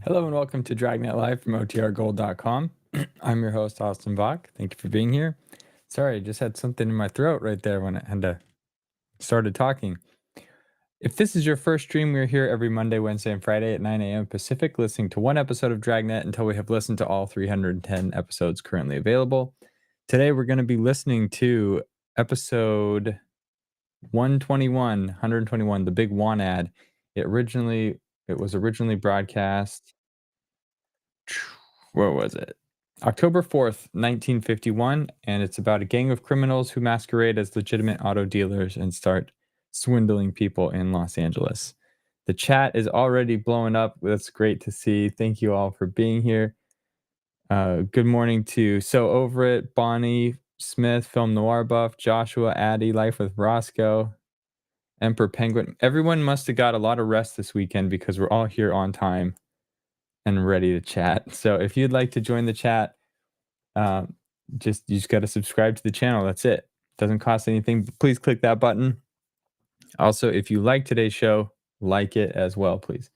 Hello and welcome to Dragnet Live from OTRGold.com. I'm your host, Austin Bach. Thank you for being here. Sorry, I just had something in my throat right there when I had started talking. If this is your first stream, we're here every Monday, Wednesday, and Friday at 9 a.m. Pacific, listening to one episode of Dragnet until we have listened to all 310 episodes currently available. Today, we're going to be listening to episode 121, the Big One ad. It was originally broadcast. Where was it? October 4th, 1951, and it's about a gang of criminals who masquerade as legitimate auto dealers and start swindling people in Los Angeles. The chat is already blowing up. That's great to see. Thank you all for being here. Good morning to So Over It, Bonnie Smith, Film Noir Buff, Joshua, Addy, Life with Roscoe, Emperor Penguin. Everyone must have got a lot of rest this weekend because we're all here on time and ready to chat. So if you'd like to join the chat, you just got to subscribe to the channel. That's it. Doesn't cost anything. Please click that button. Also, if you like today's show, like it as well, please.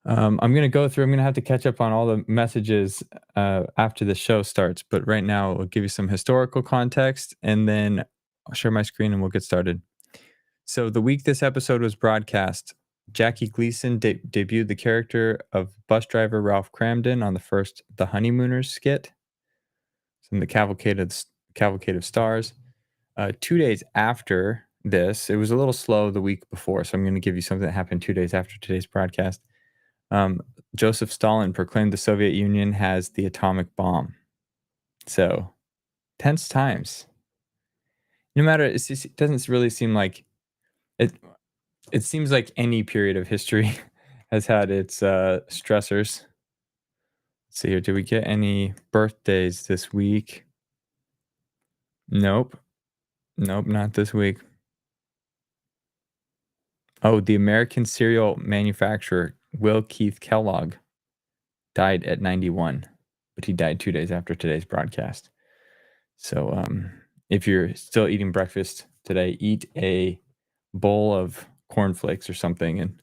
I'm going to go through. I'm going to have to catch up on all the messages after the show starts. But right now, I'll give you some historical context, and then I'll share my screen and we'll get started. So the week this episode was broadcast, Jackie Gleason debuted the character of bus driver Ralph Cramden on the first The Honeymooners skit. From the Cavalcade of Stars. 2 days after this, it was a little slow the week before, so I'm going to give you something that happened 2 days after today's broadcast. Joseph Stalin proclaimed the Soviet Union has the atomic bomb. So, tense times. No matter, it doesn't really seem like it. It seems like any period of history has had its stressors. Let's see here. Did we get any birthdays this week? Nope, not this week. Oh, the American cereal manufacturer Will Keith Kellogg died at 91, but he died 2 days after today's broadcast. So if you're still eating breakfast today, eat a bowl of cornflakes or something and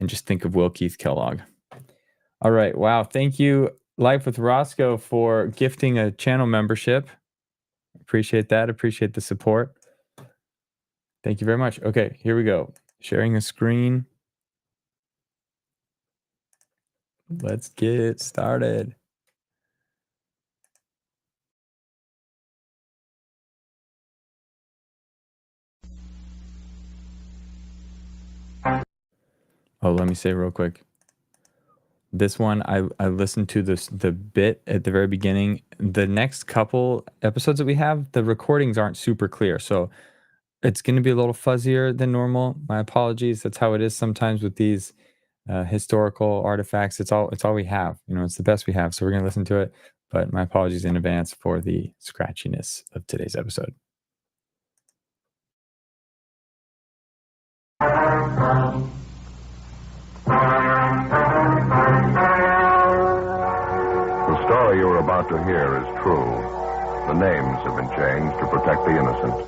just think of Will Keith Kellogg. All right. Wow. Thank you, Life with Roscoe, for gifting a channel membership. Appreciate that. Appreciate the support. Thank you very much. Okay, here we go. Sharing a screen. Let's get started. Oh, let me say real quick. This one, I listened to the bit at the very beginning. The next couple episodes that we have, the recordings aren't super clear. So it's going to be a little fuzzier than normal. My apologies. That's how it is sometimes with these historical artifacts. It's all we have. It's the best we have. So we're going to listen to it. But my apologies in advance for the scratchiness of today's episode. The story you're about to hear is true. The names have been changed to protect the innocent.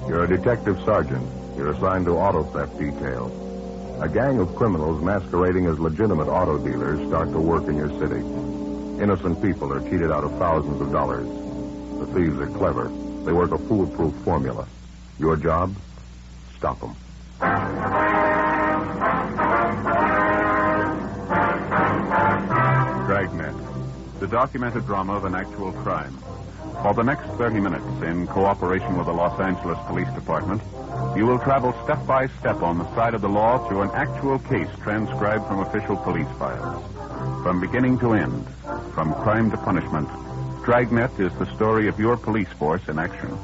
You're a detective sergeant. You're assigned to auto theft detail. A gang of criminals masquerading as legitimate auto dealers start to work in your city. Innocent people are cheated out of thousands of dollars. The thieves are clever. They work a foolproof formula. Your job? Stop them. Dragnet, the documented drama of an actual crime. For the next 30 minutes, in cooperation with the Los Angeles Police Department, you will travel step by step on the side of the law through an actual case transcribed from official police files. From beginning to end, from crime to punishment, Dragnet is the story of your police force in action.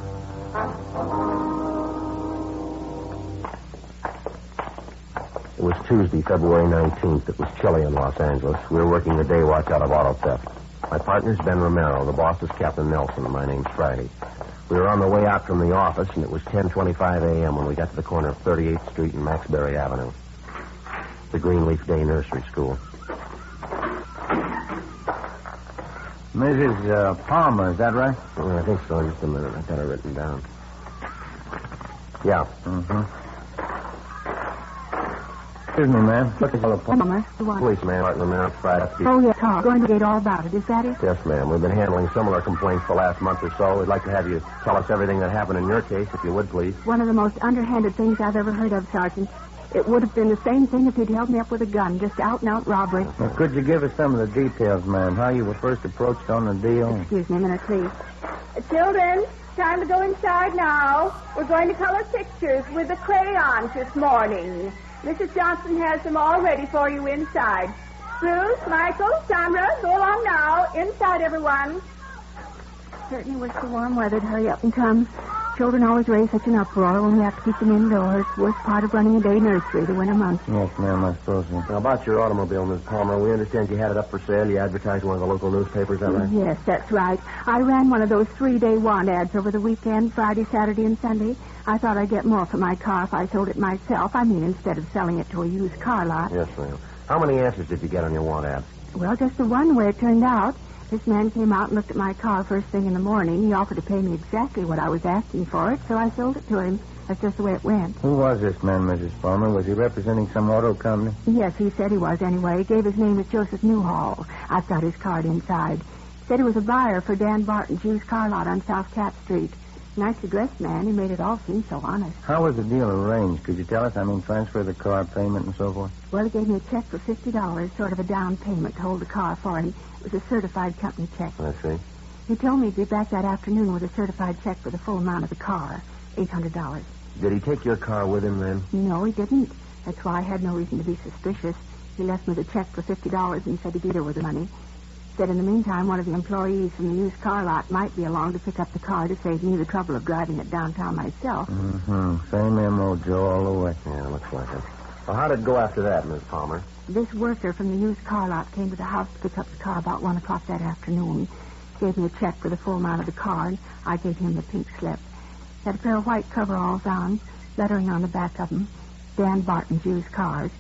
It was Tuesday, February 19th. It was chilly in Los Angeles. We were working the day watch out of auto theft. My partner's Ben Romero. The boss is Captain Nelson, and my name's Friday. We were on the way out from the office, and it was 10:25 a.m. when we got to the corner of 38th Street and Maxbury Avenue. The Greenleaf Day Nursery School. Mrs. Palmer, is that right? Oh, I think so. Just a minute. I've got it written down. Yeah. Mm-hmm. Excuse me, ma'am. Look at the Palmer, the one. Policeman, Martin Romero, Friday. Oh, yes, Carl. Going to get all about it. Is that it? Yes, ma'am. We've been handling similar complaints the last month or so. We'd like to have you tell us everything that happened in your case, if you would, please. One of the most underhanded things I've ever heard of, Sergeant. It would have been the same thing if he'd held me up with a gun, just out-and-out robbery. Now, could you give us some of the details, ma'am? How you were first approached on the deal? Excuse me a minute, please. Children, time to go inside now. We're going to color pictures with the crayons this morning. Mrs. Johnson has them all ready for you inside. Bruce, Michael, Sandra, go along now. Inside, everyone. Certainly wish the warm weather'd hurry up and come. Children always raise such an uproar when we have to keep them indoors. Worst part of running a day nursery the winter months. Yes, ma'am, I suppose so. Now, about your automobile, Miss Palmer, we understand you had it up for sale. You advertised in one of the local newspapers, is that right? Yes, that's right. I ran one of those 3-day want ads over the weekend, Friday, Saturday, and Sunday. I thought I'd get more for my car if I sold it myself. I mean, instead of selling it to a used car lot. Yes, ma'am. How many answers did you get on your want ad? Well, just the one way it turned out. This man came out and looked at my car first thing in the morning. He offered to pay me exactly what I was asking for it, so I sold it to him. That's just the way it went. Who was this man, Mrs. Palmer? Was he representing some auto company? Yes, he said he was anyway. He gave his name as Joseph Newhall. I've got his card inside. Said he was a buyer for Dan Barton's used car lot on South Cat Street. Nicely dressed man. He made it all seem so honest. How was the deal arranged? Could you tell us? I mean, transfer the car, payment, and so forth? Well, he gave me a check for $50, sort of a down payment to hold the car for him. It was a certified company check. I see. He told me he'd be back that afternoon with a certified check for the full amount of the car, $800. Did he take your car with him then? No, he didn't. That's why I had no reason to be suspicious. He left me the check for $50 and said he'd be there with the money. Said in the meantime, one of the employees from the used car lot might be along to pick up the car to save me the trouble of driving it downtown myself. Mm-hmm. Same M.O., Joe, all the way. Yeah, looks like it. Well, how did it go after that, Miss Palmer? This worker from the used car lot came to the house to pick up the car about 1 o'clock that afternoon. Gave me a check for the full amount of the car, and I gave him the pink slip. Had a pair of white coveralls on, lettering on the back of them, Dan Barton's used cars.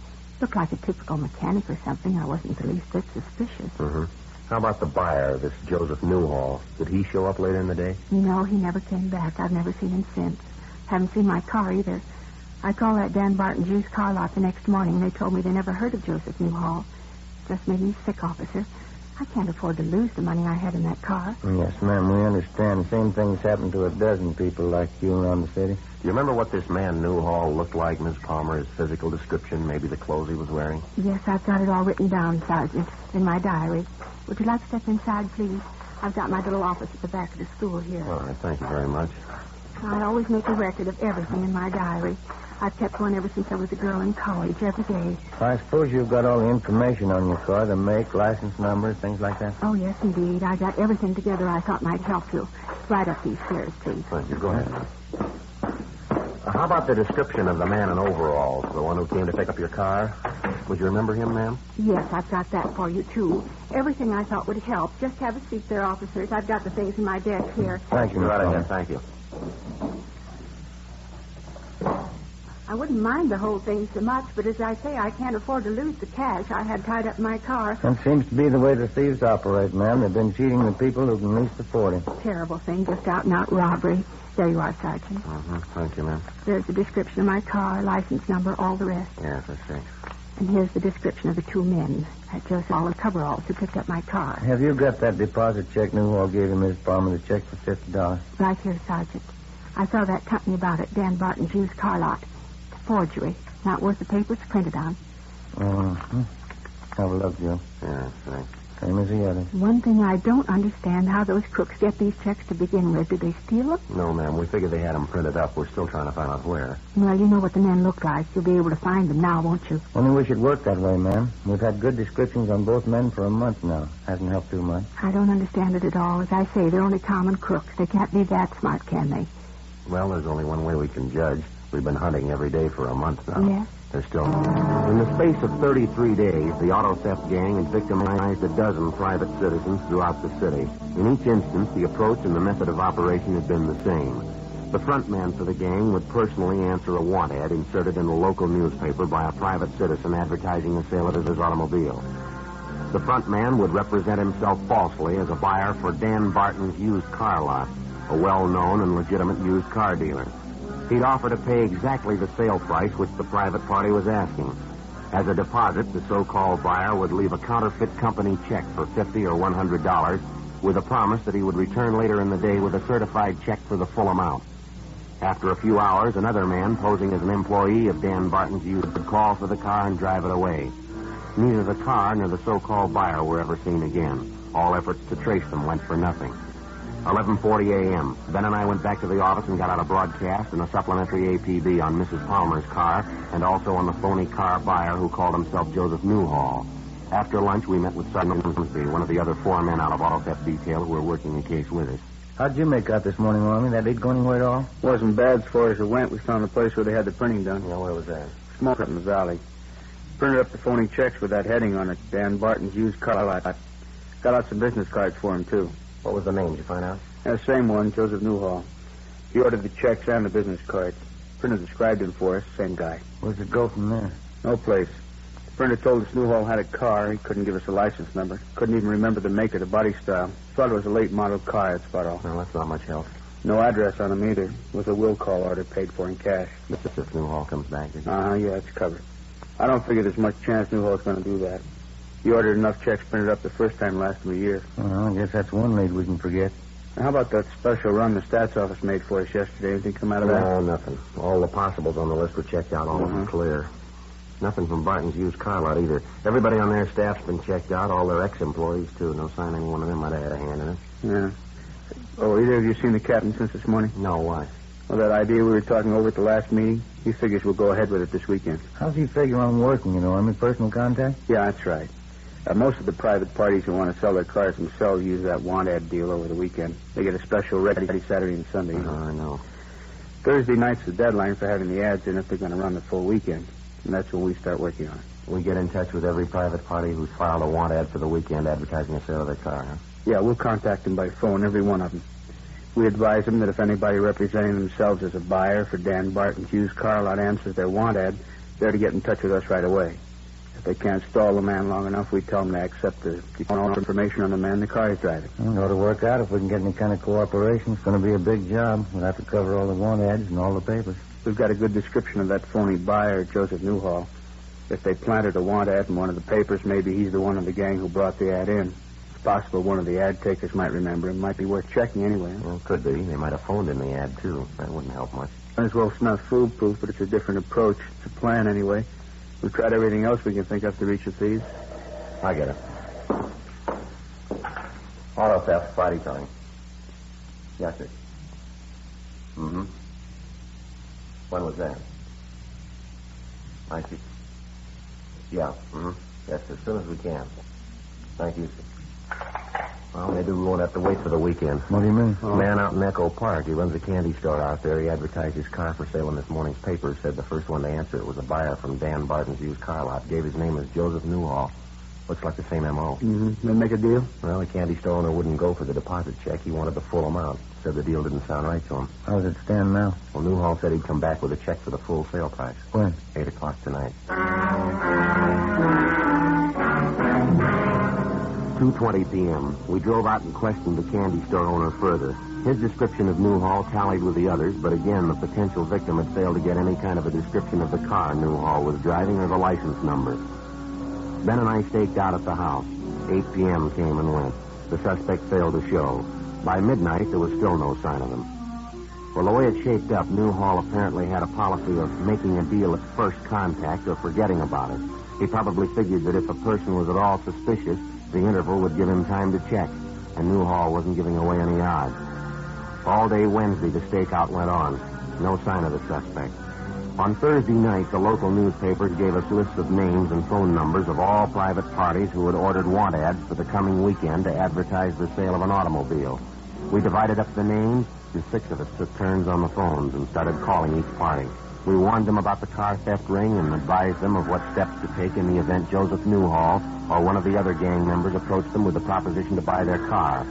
Looked like a typical mechanic or something. I wasn't the least bit suspicious. Mm-hmm. How about the buyer, this Joseph Newhall? Did he show up later in the day? No, he never came back. I've never seen him since. Haven't seen my car either. I called that Dan Barton's used car lot the next morning, and they told me they never heard of Joseph Newhall. Just made me sick, officer. I can't afford to lose the money I had in that car. Yes, ma'am, we understand. The same thing's happened to a dozen people like you around the city. Do you remember what this man Newhall looked like, Miss Palmer? His physical description, maybe the clothes he was wearing? Yes, I've got it all written down, Sergeant, in my diary. Would you like to step inside, please? I've got my little office at the back of the school here. All right, thank you very much. I always make a record of everything in my diary. I've kept one ever since I was a girl in college, every day. I suppose you've got all the information on your car, the make, license number, things like that? Oh, yes, indeed. I got everything together I thought might help you. Right up these stairs, please. Thank you. Go ahead. How about the description of the man in overalls, the one who came to pick up your car? Would you remember him, ma'am? Yes, I've got that for you, too. Everything I thought would help. Just have a seat there, officers. I've got the things in my desk here. Thank you, Miss Right Palmer. ahead. Thank you. I wouldn't mind the whole thing so much, but as I say, I can't afford to lose the cash I had tied up in my car. That seems to be the way the thieves operate, ma'am. They've been cheating the people who can least afford it. Terrible thing, just out-and-out robbery. There you are, Sergeant. Mm-hmm. Thank you, ma'am. There's the description of my car, license number, all the rest. Yes, I see. And here's the description of the two men. That Joseph all the coveralls who picked up my car. Have you got that deposit check Newhall gave you, Miss Palmer, the check for $50? Right here, Sergeant. I saw that company about it, Dan Barton's used car lot. It's a forgery. Not worth the paper it's printed on. Mm-hmm. Have a look, Joe. Yeah, thanks. Same as the other. One thing I don't understand, how those crooks get these checks to begin with. Did they steal them? No, ma'am. We figured they had them printed up. We're still trying to find out where. Well, you know what the men look like. You'll be able to find them now, won't you? Only wish it worked that way, ma'am. We've had good descriptions on both men for a month now. Hasn't helped too much. I don't understand it at all. As I say, they're only common crooks. They can't be that smart, can they? Well, there's only one way we can judge. We've been hunting every day for a month now. Yes? There's still... In the space of 33 days, the auto theft gang had victimized a dozen private citizens throughout the city. In each instance, the approach and the method of operation had been the same. The front man for the gang would personally answer a want ad inserted in a local newspaper by a private citizen advertising the sale of his automobile. The front man would represent himself falsely as a buyer for Dan Barton's used car lot, a well-known and legitimate used car dealer. He'd offer to pay exactly the sale price which the private party was asking. As a deposit, the so-called buyer would leave a counterfeit company check for $50 or $100 with a promise that he would return later in the day with a certified check for the full amount. After a few hours, another man posing as an employee of Dan Barton's used would call for the car and drive it away. Neither the car nor the so-called buyer were ever seen again. All efforts to trace them went for nothing. 11:40 a.m. Ben and I went back to the office and got out a broadcast and a supplementary APB on Mrs. Palmer's car and also on the phony car buyer who called himself Joseph Newhall. After lunch, we met with Sergeant Grimsby, one of the other 4 men out of auto theft detail who were working the case with us. How'd you make out this morning, Army? That did go anywhere at all? Wasn't bad as far as it went. We found the place where they had the printing done. Yeah, where was that? Small cut in the valley. Printed up the phony checks with that heading on it. Dan Barton's used car lot. Got out some business cards for him, too. What was the name? Did you find out? Yeah, same one, Joseph Newhall. He ordered the checks and the business cards. Printer described him for us, same guy. Where's it go from there? No place. The printer told us Newhall had a car. He couldn't give us a license number. Couldn't even remember the make or the body style. Thought it was a late model car, that's about all. No, that's not much help. No address on him either. It was a will call order paid for in cash. If Newhall comes back, is it? Yeah, it's covered. I don't figure there's much chance Newhall's going to do that. He ordered enough checks printed up the first time last a year. Well, I guess that's one lead we can forget. How about that special run the stats office made for us yesterday? Anything come out of that? No, nothing. All the possibles on the list were checked out, all of them clear. Nothing from Barton's used car lot either. Everybody on their staff's been checked out, all their ex-employees, too. No sign any one of them might have had a hand in it. Yeah. Oh, either of you seen the captain since this morning? No, why? Well, that idea we were talking over at the last meeting, he figures we'll go ahead with it this weekend. How's he figure on working, Army? Personal contact? Yeah, that's right. Most of the private parties who want to sell their cars themselves use that want ad deal over the weekend. They get a special ready Saturday and Sunday. I know. Thursday night's the deadline for having the ads in if they're going to run the full weekend. And that's when we start working on it. We get in touch with every private party who's filed a want ad for the weekend advertising a sale of their car, huh? Yeah, we'll contact them by phone, every one of them. We advise them that if anybody representing themselves as a buyer for Dan Barton's used car lot answers their want ad, they're to get in touch with us right away. If they can't stall the man long enough, we tell them to accept the all information on the man the car is driving. It ought to work out. If we can get any kind of cooperation, it's going to be a big job. We'll have to cover all the want ads and all the papers. We've got a good description of that phony buyer, Joseph Newhall. If they planted a want ad in one of the papers, maybe he's the one in the gang who brought the ad in. It's possible one of the ad takers might remember him. Might be worth checking anyway. Well, could be. They might have phoned in the ad, too. That wouldn't help much. Might as well it's not foolproof, but it's a different approach. It's a plan anyway. We've tried everything else we can think of to reach the thieves. I get it. Auto theft, Friday time. Yes, sir. Mm-hmm. When was that? I see. Yeah, mm-hmm. Yes, as soon as we can. Thank you, sir. Well, maybe we won't have to wait for the weekend. What do you mean? A man out in Echo Park. He runs a candy store out there. He advertised his car for sale in this morning's paper. Said the first one to answer it was a buyer from Dan Barton's used car lot. Gave his name as Joseph Newhall. Looks like the same M.O. Mm-hmm. They make a deal? Well, the candy store owner wouldn't go for the deposit check. He wanted the full amount. Said the deal didn't sound right to him. How does it stand now? Well, Newhall said he'd come back with a check for the full sale price. When? 8 o'clock tonight. 2:20 p.m. We drove out and questioned the candy store owner further. His description of Newhall tallied with the others, but again, the potential victim had failed to get any kind of a description of the car Newhall was driving or the license number. Ben and I staked out at the house. 8 p.m. came and went. The suspect failed to show. By midnight, there was still no sign of him. Well, the way it shaped up, Newhall apparently had a policy of making a deal at first contact or forgetting about it. He probably figured that if a person was at all suspicious, the interval would give him time to check, and Newhall wasn't giving away any odds. All day Wednesday, the stakeout went on. No sign of the suspect. On Thursday night, the local newspapers gave us lists of names and phone numbers of all private parties who had ordered want ads for the coming weekend to advertise the sale of an automobile. We divided up the names, and 6 of us took turns on the phones and started calling each party. We warned them about the car theft ring and advised them of what steps to take in the event Joseph Newhall or one of the other gang members approached them with the proposition to buy their car.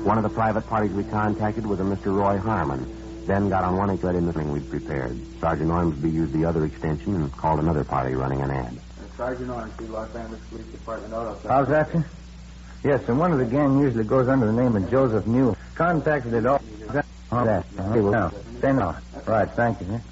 One of the private parties we contacted was a Mr. Roy Harmon. Then got on one and got in the thing we'd prepared. Sergeant Ormsby used the other extension and called another party running an ad. Sergeant Orange, Los Angeles Police Department Auto. How's that, sir? Yes, and one of the gang usually goes under the name of Joseph New. Contacted it all. Right, thank you, sir.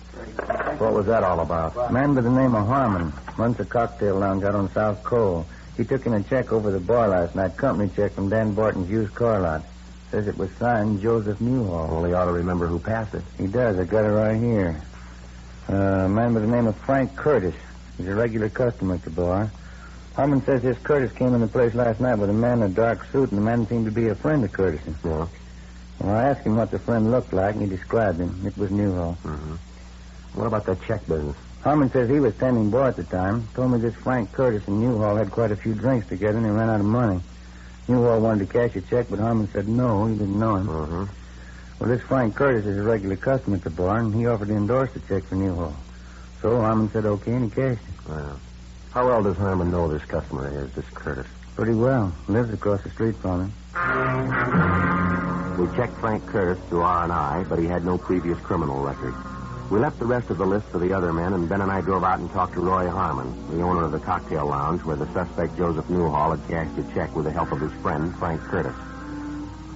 What was that all about? Man by the name of Harmon runs a cocktail lounge out on South Cole. He took in a check over the bar last night, company check from Dan Barton's used car lot. Says it was signed Joseph Newhall. Well, he ought to remember who passed it. He does. I got it right here. A man by the name of Frank Curtis. He's a regular customer at the bar. Harmon says this Curtis came in the place last night with a man in a dark suit, and the man seemed to be a friend of Curtis's. Yeah. Well, I asked him what the friend looked like, and he described him. It was Newhall. Mm-hmm. What about that check business? Harmon says he was tending bar at the time. Told me this Frank Curtis and Newhall had quite a few drinks together, and they ran out of money. Newhall wanted to cash a check, but Harmon said no, he didn't know him. Mm-hmm. Well, this Frank Curtis is a regular customer at the bar, and he offered to endorse the check for Newhall. So Harmon said okay, and he cashed it. Well, how well does Harmon know this customer of his, this Curtis? Pretty well. Lives across the street from him. We checked Frank Curtis through R&I, but he had no previous criminal record. We left the rest of the list for the other men, and Ben and I drove out and talked to Roy Harmon, the owner of the cocktail lounge where the suspect Joseph Newhall had cashed a check with the help of his friend, Frank Curtis.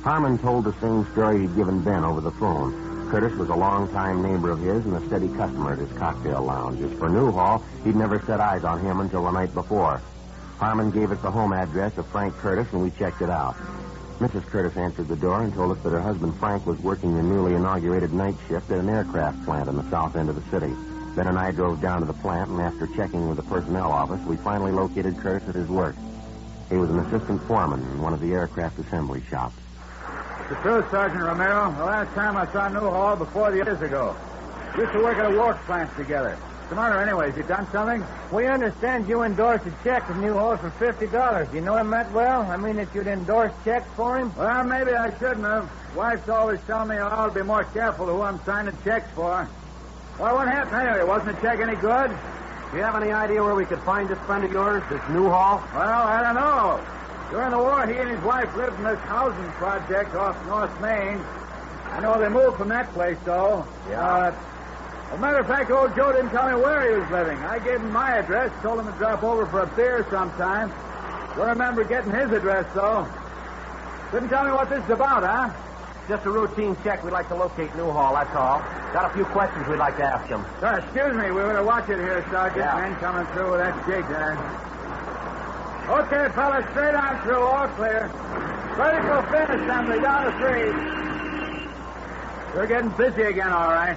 Harmon told the same story he'd given Ben over the phone. Curtis was a long-time neighbor of his and a steady customer at his cocktail lounge. As for Newhall, he'd never set eyes on him until the night before. Harmon gave us the home address of Frank Curtis, and we checked it out. Mrs. Curtis answered the door and told us that her husband Frank was working the newly inaugurated night shift at an aircraft plant in the south end of the city. Ben and I drove down to the plant, and after checking with the personnel office, we finally located Curtis at his work. He was an assistant foreman in one of the aircraft assembly shops. The truth, Sergeant Romero. The last time I saw Newhall before the years ago. We used to work at a work plant together. What's the matter anyways? You done something? We understand you endorsed a check to Newhall for $50. You know him that well? I mean that you'd endorse checks for him? Well, maybe I shouldn't have. Wife's always telling me I'll be more careful who I'm signing checks for. Well, what happened anyway? Wasn't the check any good? Do you have any idea where we could find this friend of yours, this Newhall? Well, I don't know. During the war, he and his wife lived in this housing project off North Main. I know they moved from that place, though. Yeah. As a matter of fact, old Joe didn't tell me where he was living. I gave him my address, told him to drop over for a beer sometime. Don't remember getting his address, though. Couldn't tell me what this is about, huh? Just a routine check. We'd like to locate Newhall, that's all. Got a few questions we'd like to ask him. Excuse me, we better watch it here, Sergeant. Yeah. Men coming through with that jig there. Okay, fellas, straight on through, all clear. Ready for fin assembly, down to 3. We're getting busy again, all right.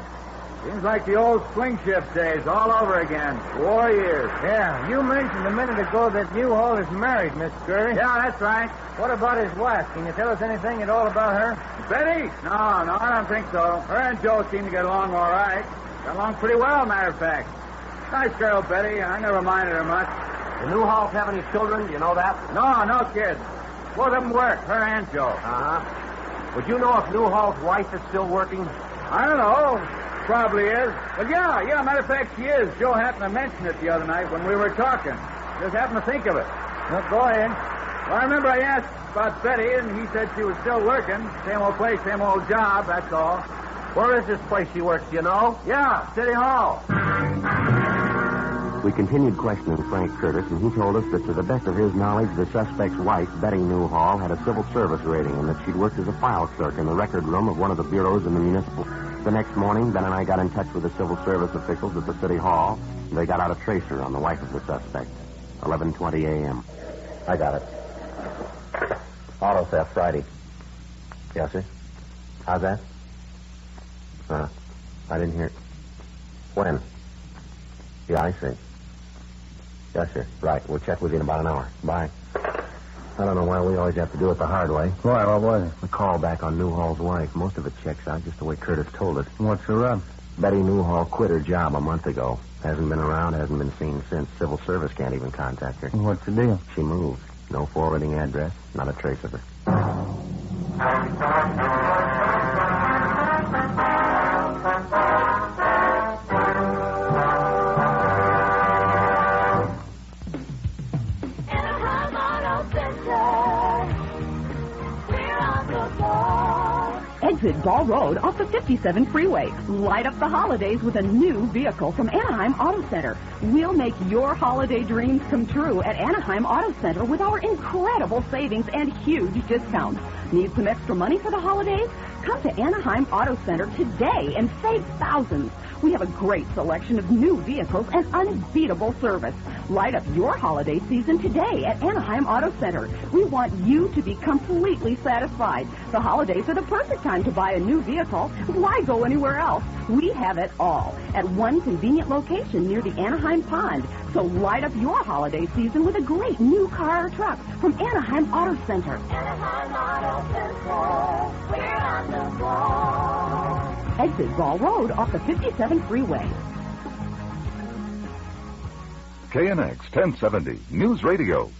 Seems like the old swing shift days all over again. 4 years. Yeah, you mentioned a minute ago that Newhall is married, Miss Curry. Yeah, that's right. What about his wife? Can you tell us anything at all about her? Betty? No, I don't think so. Her and Joe seem to get along all right. Got along pretty well, matter of fact. Nice girl, Betty. I never minded her much. The Newhalls have any children? Do you know that? No kids. Both of them work, her and Joe. Uh-huh. Would you know if Newhall's wife is still working? I don't know. Probably is. But yeah, matter of fact, she is. Joe happened to mention it the other night when we were talking. Just happened to think of it. No, go ahead. Well, I remember I asked about Betty, and he said she was still working. Same old place, same old job, that's all. Where is this place she works, do you know? Yeah, City Hall. We continued questioning Frank Curtis, and he told us that to the best of his knowledge, the suspect's wife, Betty Newhall, had a civil service rating and that she'd worked as a file clerk in the record room of one of the bureaus in the municipal. The next morning, Ben and I got in touch with the civil service officials at the City Hall, and they got out a tracer on the wife of the suspect. 11:20 a.m. I got it. Auto theft Friday. Yes, sir. How's that? I didn't hear it. When? Yeah, I see. Yes, sir. Right. We'll check with you in about an hour. Bye. I don't know why we always have to do it the hard way. Why? What was it? The call back on Newhall's wife. Most of it checks out just the way Curtis told it. What's the rub? Betty Newhall quit her job a month ago. Hasn't been around, hasn't been seen since. Civil service can't even contact her. What's the deal? She moved. No forwarding address, not a trace of her. Exit Ball Road off the 57 freeway. Light up the holidays with a new vehicle from Anaheim Auto Center. We'll make your holiday dreams come true at Anaheim Auto Center with our incredible savings and huge discounts. Need some extra money for the holidays? Come to Anaheim Auto Center today and save thousands. We have a great selection of new vehicles and unbeatable service. Light up your holiday season today at Anaheim Auto Center. We want you to be completely satisfied. The holidays are the perfect time to buy a new vehicle. Why go anywhere else? We have it all at one convenient location near the Anaheim Pond. So light up your holiday season with a great new car or truck from Anaheim Auto Center. Anaheim Auto Center, we're on the ball. Exit Ball Road off the 57 freeway. KNX 1070 News Radio.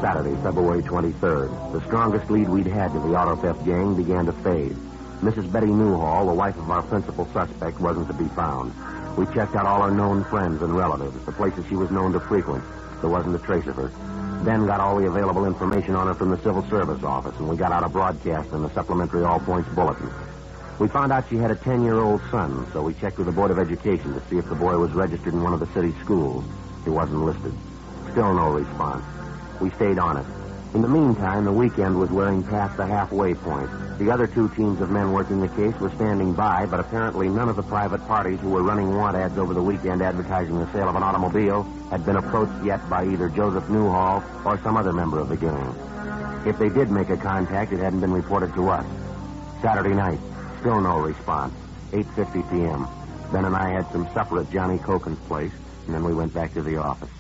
Saturday, February 23rd. The strongest lead we'd had to the auto theft gang began to fade. Mrs. Betty Newhall, the wife of our principal suspect, wasn't to be found. We checked out all her known friends and relatives, the places she was known to frequent. There wasn't a trace of her. Then got all the available information on her from the Civil Service Office, and we got out a broadcast in the supplementary All Points Bulletin. We found out she had a 10-year-old son, so we checked with the Board of Education to see if the boy was registered in one of the city schools. He wasn't listed. Still no response. We stayed on it. In the meantime, the weekend was wearing past the halfway point. The other two teams of men working the case were standing by, but apparently none of the private parties who were running want ads over the weekend advertising the sale of an automobile had been approached yet by either Joseph Newhall or some other member of the gang. If they did make a contact, it hadn't been reported to us. Saturday night, still no response. 8:50 p.m. Ben and I had some supper at Johnny Coken's place, and then we went back to the office.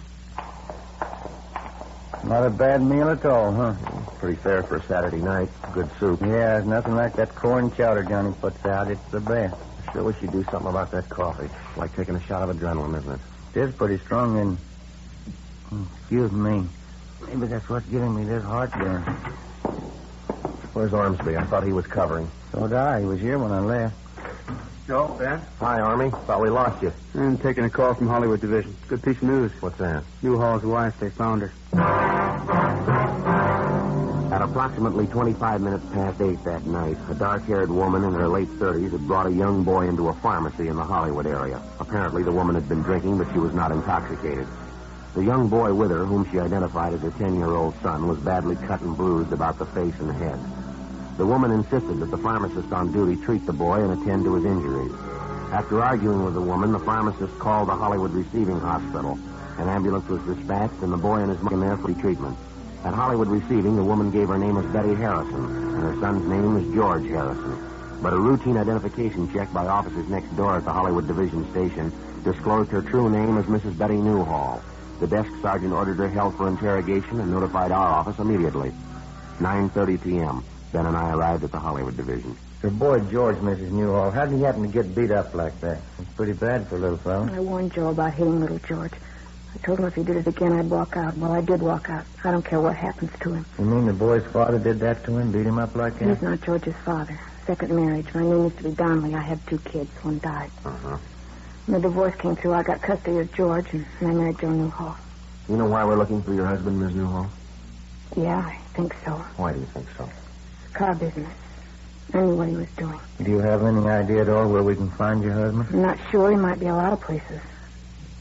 Not a bad meal at all, huh? Pretty fair for a Saturday night. Good soup. Yeah, it's nothing like that corn chowder Johnny puts out. It's the best. I sure wish you'd do something about that coffee. It's like taking a shot of adrenaline, isn't it? It is pretty strong and... Excuse me. Maybe that's what's giving me this heartburn. Where's Ormsby? I thought he was covering. So did I. He was here when I left. Joe, Ben? Hi, Army. Thought we lost you. I'm taking a call from Hollywood Division. Good piece of news. What's that? Newhall's wife, they found her. At approximately 25 minutes past 8 that night, a dark-haired woman in her late 30s had brought a young boy into a pharmacy in the Hollywood area. Apparently, the woman had been drinking, but she was not intoxicated. The young boy with her, whom she identified as her 10-year-old son, was badly cut and bruised about the face and head. The woman insisted that the pharmacist on duty treat the boy and attend to his injuries. After arguing with the woman, the pharmacist called the Hollywood Receiving Hospital. An ambulance was dispatched, and the boy and his mother there for treatment. At Hollywood Receiving, the woman gave her name as Betty Harrison, and her son's name was George Harrison. But a routine identification check by officers next door at the Hollywood Division Station disclosed her true name as Mrs. Betty Newhall. The desk sergeant ordered her held for interrogation and notified our office immediately. 9:30 p.m. Ben and I arrived at the Hollywood Division. Your boy George, Mrs. Newhall, how did he happen to get beat up like that? It's pretty bad for a little fellow. I warned Joe about hitting little George. I told him if he did it again, I'd walk out. Well, I did walk out. I don't care what happens to him. You mean the boy's father did that to him, beat him up like that? He's not George's father. Second marriage. My name used to be Donnelly. I had 2 kids. One died. Uh-huh. When the divorce came through, I got custody of George, and I married Joe Newhall. You know why we're looking for your husband, Ms. Newhall? Yeah, I think so. Why do you think so? Car business. I knew what he was doing. Do you have any idea at all where we can find your husband? I'm not sure. He might be a lot of places.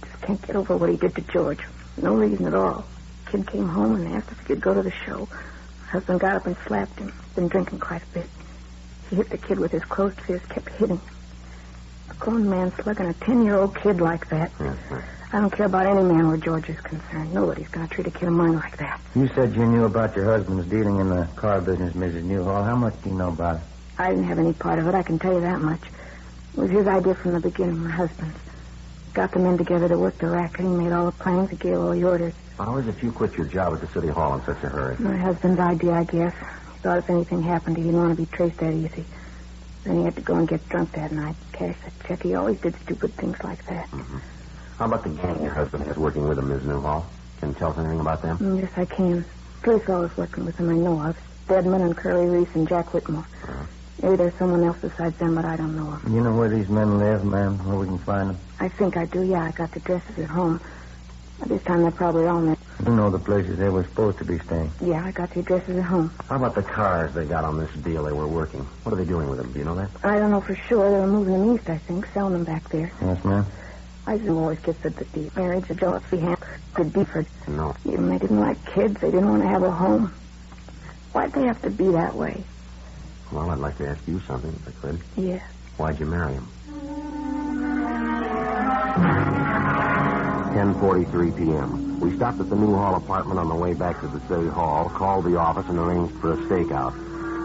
Just can't get over what he did to George. No reason at all. Kid came home and asked if he could go to the show. Husband got up and slapped him. He's been drinking quite a bit. He hit the kid with his closed fist, kept hitting him. A grown man slugging a 10-year-old kid like that. Mm-hmm. I don't care about any man where George is concerned. Nobody's going to treat a kid of mine like that. You said you knew about your husband's dealing in the car business, Mrs. Newhall. How much do you know about it? I didn't have any part of it, I can tell you that much. It was his idea from the beginning, my husband's. Got the men together to work the racket. He made all the plans. He gave all the orders. How is it you quit your job at the city hall in such a hurry? My husband's idea, I guess. He thought if anything happened, he didn't want to be traced that easy. Then he had to go and get drunk that night. Cash that check. He always did stupid things like that. Mm-hmm. How about the gang your husband has working with him, Ms. Newhall? Can you tell us anything about them? Yes, I can. 3 fellows working with him I know of. Deadman and Curly Reese and Jack Whitmore. Uh-huh. Maybe there's someone else besides them, but I don't know of. You know where these men live, ma'am? Where we can find them? I think I do, yeah. I got the addresses at home. By this time, they're probably on there. You know the places they were supposed to be staying. Yeah, I got the addresses at home. How about the cars they got on this deal they were working? What are they doing with them? Do you know that? I don't know for sure. They were moving them east, I think, selling them back there. Yes, ma'am. I used to always get that the marriage of Dorothy Hamp could be for... No. Even they didn't like kids. They didn't want to have a home. Why'd they have to be that way? Well, I'd like to ask you something, if I could. Yeah. Why'd you marry him? 10:43 p.m. We stopped at the Newhall apartment on the way back to the city hall, called the office, and arranged for a stakeout.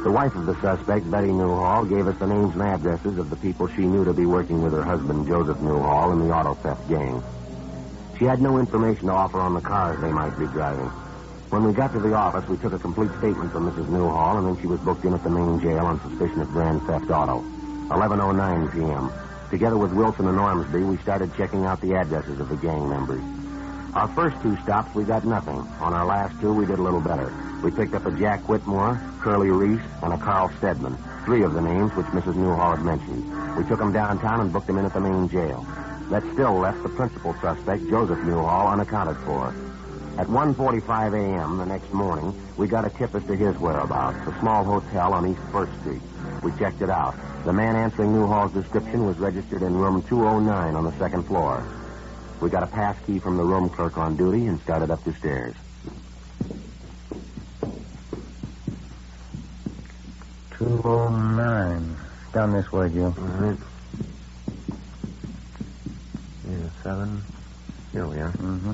The wife of the suspect, Betty Newhall, gave us the names and addresses of the people she knew to be working with her husband, Joseph Newhall, in the auto theft gang. She had no information to offer on the cars they might be driving. When we got to the office, we took a complete statement from Mrs. Newhall, and then she was booked in at the main jail on suspicion of grand theft auto. 11:09 p.m. Together with Wilson and Ormsby, we started checking out the addresses of the gang members. Our first 2 stops, we got nothing. On our last 2, we did a little better. We picked up a Jack Whitmore, Curly Reese, and a Carl Stedman, 3 of the names which Mrs. Newhall had mentioned. We took them downtown and booked them in at the main jail. That still left the principal suspect, Joseph Newhall, unaccounted for. At 1:45 a.m. the next morning, we got a tip as to his whereabouts, a small hotel on East 1st Street. We checked it out. The man answering Newhall's description was registered in room 209 on the 2nd floor. We got a pass key from the room clerk on duty and started up the stairs. 209. Down this way, Joe. All right. Yeah, 7. Here we are. Mm-hmm.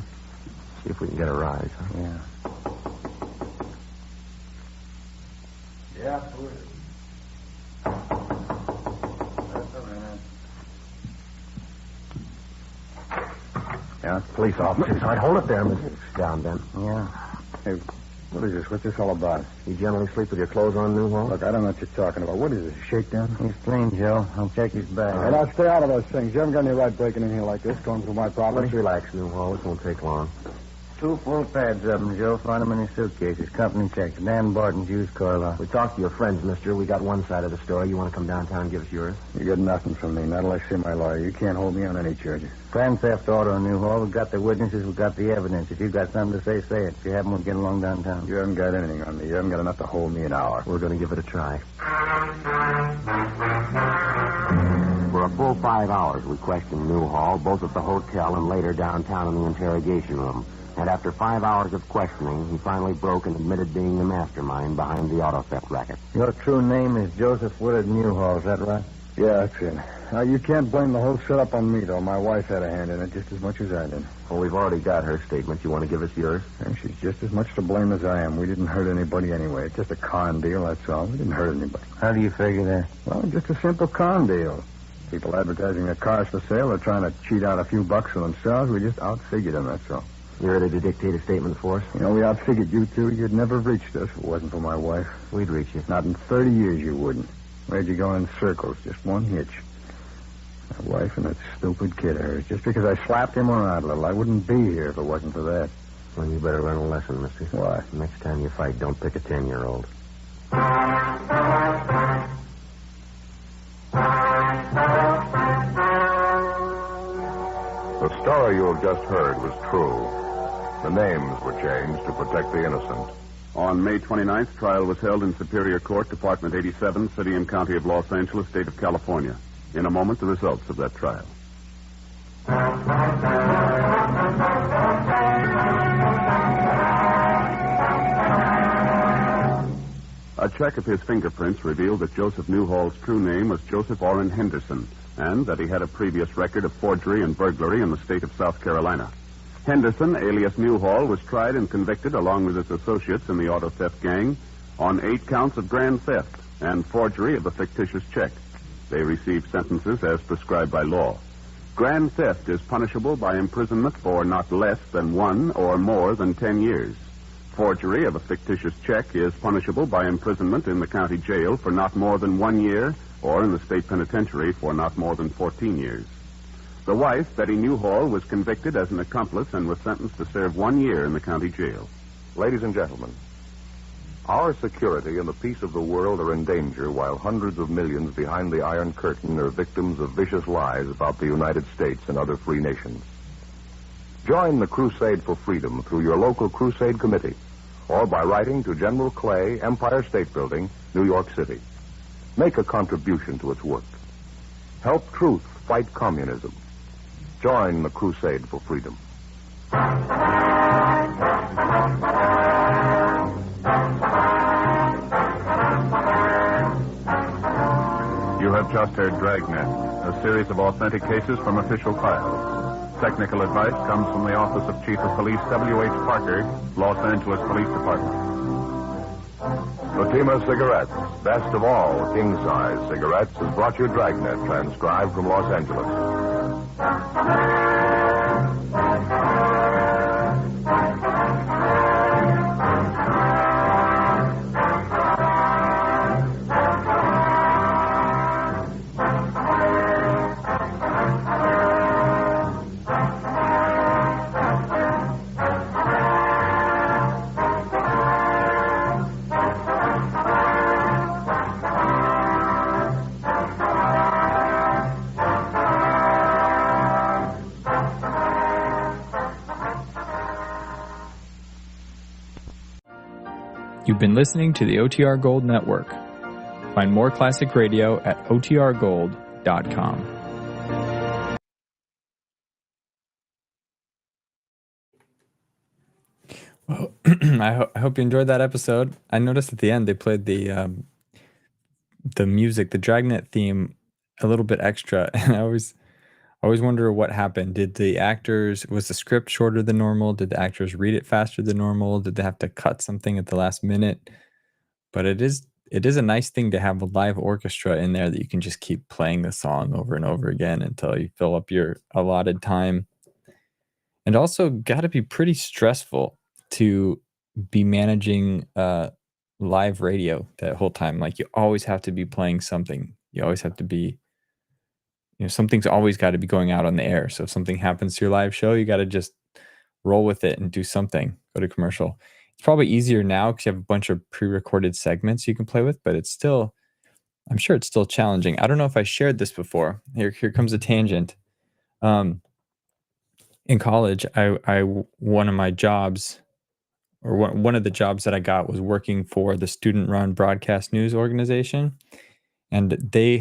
See if we can get a rise. Huh? Yeah. Yeah, who is it? Yeah, police officers. All right, hold it there, Mr. Down, Ben. Yeah. Hey, what is this? What's this all about? You generally sleep with your clothes on, Newhall? Look, I don't know what you're talking about. What is this, a shakedown? He's clean, Joe. I'll check his bag. Hey, now, stay out of those things. You haven't got any right breaking in here like this, going through my property. Let's relax, Newhall. This won't take long. 2 full pads of them, Joe. Find them in his suitcases. Company checks. Dan Barton's used car lot. We talked to your friends, mister. We got one side of the story. You want to come downtown and give us yours? You get nothing from me, not unless I see my lawyer. You can't hold me on any charges. Grand theft auto, Newhall. We've got the witnesses. We've got the evidence. If you've got something to say, say it. If you haven't, we'll get along downtown. You haven't got anything on me. You haven't got enough to hold me an hour. We're going to give it a try. For a full 5 hours, we questioned Newhall, both at the hotel and later downtown in the interrogation room. And after 5 hours of questioning, he finally broke and admitted being the mastermind behind the auto theft racket. Your true name is Joseph Willard Newhall, is that right? Yeah, that's it. Now, you can't blame the whole setup on me, though. My wife had a hand in it just as much as I did. Well, we've already got her statement. You want to give us yours? And she's just as much to blame as I am. We didn't hurt anybody anyway. It's just a con deal, that's all. We didn't hurt anybody. How do you figure that? Well, just a simple con deal. People advertising their cars for sale are trying to cheat out a few bucks for themselves. We just outfigured them, that's all. You ready to dictate a statement for us? You know, we outfigured you two. You'd never have reached us if it wasn't for my wife. We'd reach you. Not in 30 years you wouldn't. Where'd you go in circles? Just one hitch. My wife and that stupid kid of hers. Just because I slapped him around a little, I wouldn't be here if it wasn't for that. Well, you better learn a lesson, mister. Why? Next time you fight, don't pick a 10-year-old. The story you have just heard was true. The names were changed to protect the innocent. On May 29th, trial was held in Superior Court, Department 87, City and County of Los Angeles, State of California. In a moment, the results of that trial. A check of his fingerprints revealed that Joseph Newhall's true name was Joseph Orrin Henderson, and that he had a previous record of forgery and burglary in the state of South Carolina. Henderson, alias Newhall, was tried and convicted along with his associates in the auto theft gang on 8 counts of grand theft and forgery of a fictitious check. They received sentences as prescribed by law. Grand theft is punishable by imprisonment for not less than 1 or more than 10 years. Forgery of a fictitious check is punishable by imprisonment in the county jail for not more than 1 year or in the state penitentiary for not more than 14 years. The wife, Betty Newhall, was convicted as an accomplice and was sentenced to serve 1 year in the county jail. Ladies and gentlemen, our security and the peace of the world are in danger while hundreds of millions behind the Iron Curtain are victims of vicious lies about the United States and other free nations. Join the crusade for freedom through your local crusade committee or by writing to General Clay, Empire State Building, New York City. Make a contribution to its work. Help truth fight communism. Join the crusade for freedom. You have just heard Dragnet, a series of authentic cases from official files. Technical advice comes from the Office of Chief of Police W.H. Parker, Los Angeles Police Department. Fatima Cigarettes, best of all king-size cigarettes, has brought you Dragnet, transcribed from Los Angeles. You've been listening to the OTR Gold Network. Find more classic radio at otrgold.com. Well, I hope you enjoyed that episode. I noticed at the end they played the music, the Dragnet theme, a little bit extra, and I always wonder what happened. Was the script shorter than normal? Did the actors read it faster than normal? Did they have to cut something at the last minute? But it is a nice thing to have a live orchestra in there that you can just keep playing the song over and over again until you fill up your allotted time. And also got to be pretty stressful to be managing live radio that whole time. Like, you always have to be playing something. You always have to be, something's always got to be going out on the air. So if something happens to your live show, you got to just roll with it and do something. Go to commercial. It's probably easier now because you have a bunch of pre-recorded segments you can play with, but I'm sure it's still challenging. I don't know if I shared this before. Here comes a tangent. In college, one of my jobs, or one of the jobs that I got, was working for the student-run broadcast news organization, and they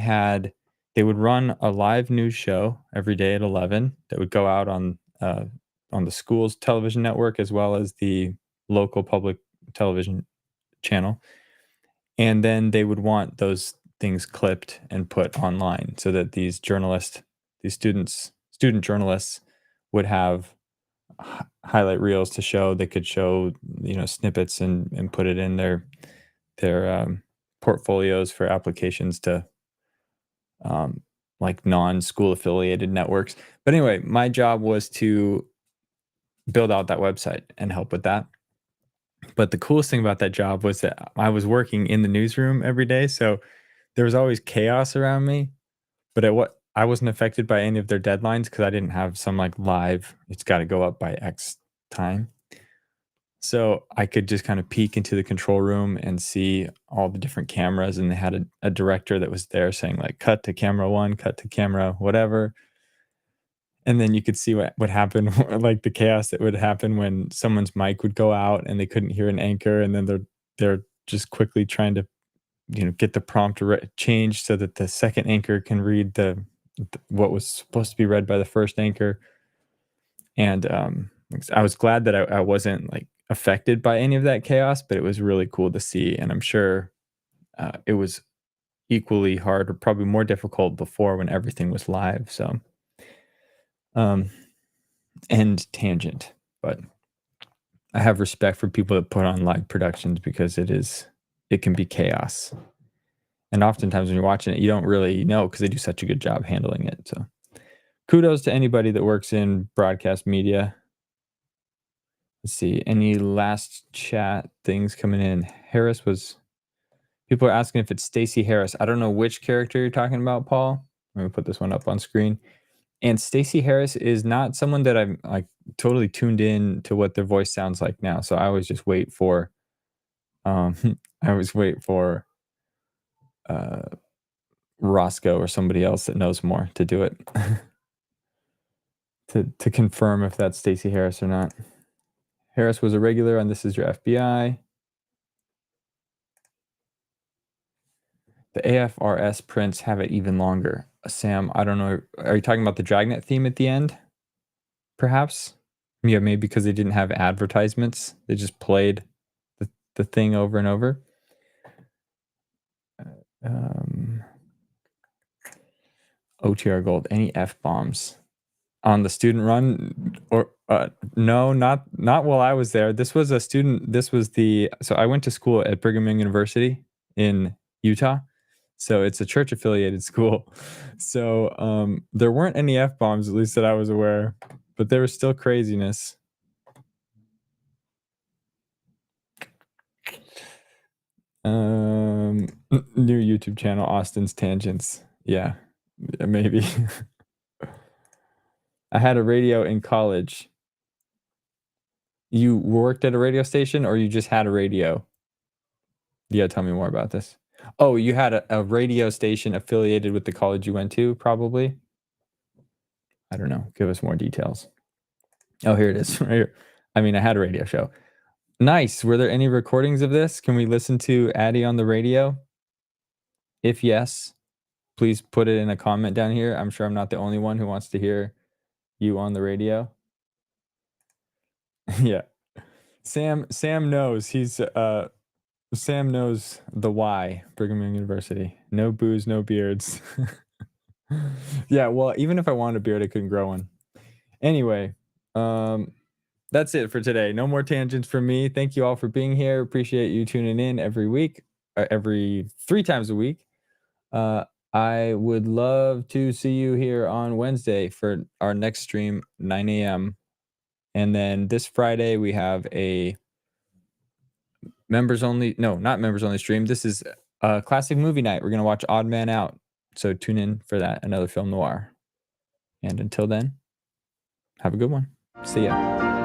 would run a live news show every day at 11 that would go out on the school's television network as well as the local public television channel. And then they would want those things clipped and put online so that these student journalists would have highlight reels to show. They could show, snippets and put it in their portfolios for applications to like non-school affiliated networks. But anyway, my job was to build out that website and help with that. But the coolest thing about that job was that I was working in the newsroom every day, so there was always chaos around me. But I wasn't affected by any of their deadlines because I didn't have some like live, it's got to go up by X time. So I could just kind of peek into the control room and see all the different cameras, and they had a director that was there saying like, cut to camera 1, cut to camera whatever. And then you could see what happened, like the chaos that would happen when someone's mic would go out and they couldn't hear an anchor, and then they're just quickly trying to get the prompt changed so that the second anchor can read what was supposed to be read by the first anchor. And I was glad that I wasn't like affected by any of that chaos, but it was really cool to see. And I'm sure it was equally hard, or probably more difficult before when everything was live. So end tangent, but I have respect for people that put on live productions because it can be chaos. And oftentimes when you're watching it, you don't really know because they do such a good job handling it. So kudos to anybody that works in broadcast media. Let's see, any last chat things coming in? People are asking if it's Stacey Harris. I don't know which character you're talking about, Paul. Let me put this one up on screen. And Stacey Harris is not someone that I'm like totally tuned in to what their voice sounds like now. So I always just wait for Roscoe or somebody else that knows more to do it. to confirm if that's Stacey Harris or not. Harris was a regular on This Is Your FBI. The AFRS prints have it even longer. Sam, I don't know. Are you talking about the Dragnet theme at the end? Perhaps? Yeah, maybe because they didn't have advertisements. They just played the thing over and over. OTR Gold. Any F-bombs on the student run? Or no, not while I was there. This was a student. So I went to school at Brigham Young University in Utah. So it's a church affiliated school. So there weren't any F-bombs, at least that I was aware, but there was still craziness. New YouTube channel, Austin's Tangents. Yeah, maybe. I had a radio in college. You worked at a radio station or you just had a radio? You gotta tell me more about this. Oh, you had a radio station affiliated with the college you went to, probably? I don't know. Give us more details. Oh, here it is. Right here. I mean, I had a radio show. Nice. Were there any recordings of this? Can we listen to Addie on the radio? If yes, please put it in a comment down here. I'm sure I'm not the only one who wants to hear you on the radio. Yeah. Sam knows. Sam knows the why. Brigham Young University. No booze, no beards. Yeah, well, even if I wanted a beard, I couldn't grow one. Anyway, that's it for today. No more tangents from me. Thank you all for being here. Appreciate you tuning in every week, every 3 times a week. I would love to see you here on Wednesday for our next stream, 9 a.m. And then this Friday, we have a not members only stream. This is a classic movie night. We're going to watch Odd Man Out. So tune in for that, another film noir. And until then, have a good one. See ya.